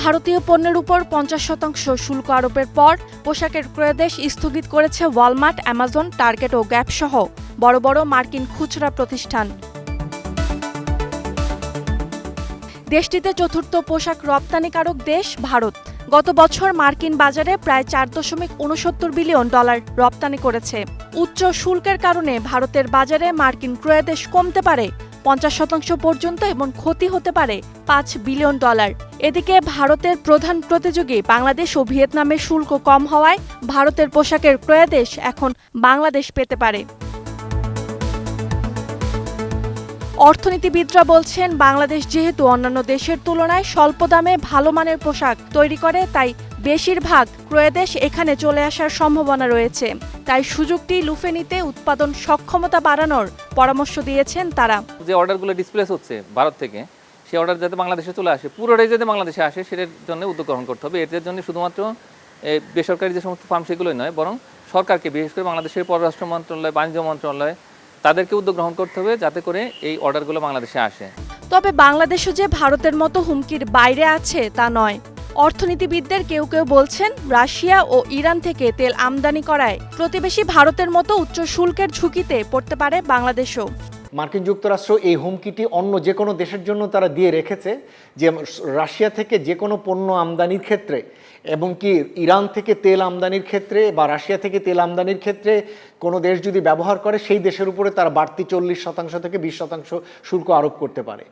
ভারতীয় পণ্যের উপর 50% শুল্ক আরোপের পর পোশাকের ক্রয়দেশ স্থগিত করেছে ওয়ালমার্ট, অ্যামাজন, টার্গেট ও গ্যাপ সহ বড় বড় মার্কিন খুচরা প্রতিষ্ঠান। দেশটিতে চতুর্থ পোশাক রপ্তানিকারক দেশ ভারত। গত বছর মার্কিন বাজারে প্রায় $4.69 বিলিয়ন রপ্তানি করেছে। উচ্চ শুল্কের কারণে ভারতের বাজারে মার্কিন ক্রয়াদেশ কমতে পারে 50% পর্যন্ত এবং ক্ষতি হতে পারে $5 বিলিয়ন। এদিকে ভারতের প্রধান প্রতিযোগী বাংলাদেশ ও ভিয়েতনামের শুল্ক কম হওয়ায় ভারতের পোশাকের ক্রয়াদেশ এখন বাংলাদেশ পেতে পারে। অর্থনীতিবিদরা বলছেন, বাংলাদেশ যেহেতু অন্যান্য দেশের তুলনায় স্বল্প দামে ভালো মানের পোশাক তৈরি করে, তাই বেশিরভাগ ক্রয়াদেশ এখানে চলে আসার সম্ভাবনা রয়েছে। তাই সুযোগটি লুফে নিতে উৎপাদন সক্ষমতা বাড়ানোর পরামর্শ দিয়েছেন তারা। যে অর্ডারগুলো ডিসপ্লেস হচ্ছে ভারত থেকে, সেই অর্ডার যাতে বাংলাদেশে চলে আসে, পুরোটাই যাতে বাংলাদেশে আসে, সেটার জন্য উদ্যোগ গ্রহণ করতে হবে। এর জন্য শুধুমাত্র বেসরকারি যে সমস্ত ফার্ম সেগুলোই নয়, বরং সরকারকে, বিশেষ করে বাংলাদেশের পররাষ্ট্র মন্ত্রণালয়, বাণিজ্য মন্ত্রণালয়, তাদেরকে উদ্যোগ গ্রহণ করতে হবে যাতে করে এই অর্ডারগুলো বাংলাদেশে আসে। তবে বাংলাদেশও যে ভারতের মতো হুমকির বাইরে আছে তা নয়। অর্থনীতিবিদদের কেউ কেউ বলছেন, রাশিয়া ও ইরান থেকে তেল আমদানি করায় প্রতিবেশী ভারতের মতো উচ্চ শুল্কের ঝুঁকিতে পড়তে পারে বাংলাদেশও। মার্কিন যুক্তরাষ্ট্র এই হুমকিটি অন্য যে কোনো দেশের জন্য তারা দিয়ে রেখেছে, যে রাশিয়া থেকে যে কোনো পণ্য আমদানির ক্ষেত্রে এবং কি ইরান থেকে তেল আমদানির ক্ষেত্রে বা রাশিয়া থেকে তেল আমদানির ক্ষেত্রে কোনো দেশ যদি ব্যবহার করে, সেই দেশের উপরে তারা বাড়তি 40% থেকে 20% শুল্ক আরোপ করতে পারে।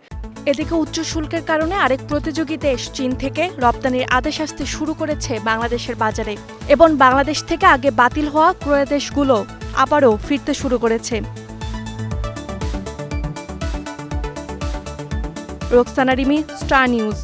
এদিকে উচ্চ শুল্কের কারণে আরেক প্রতিযোগী দেশ চীন থেকে রপ্তানির আদেশ আসতে শুরু করেছে বাংলাদেশের বাজারে, এবং বাংলাদেশ থেকে আগে বাতিল হওয়া ক্রয়াদেশগুলো আবারও ফিরতে শুরু করেছে। Roksana Rimi, star news.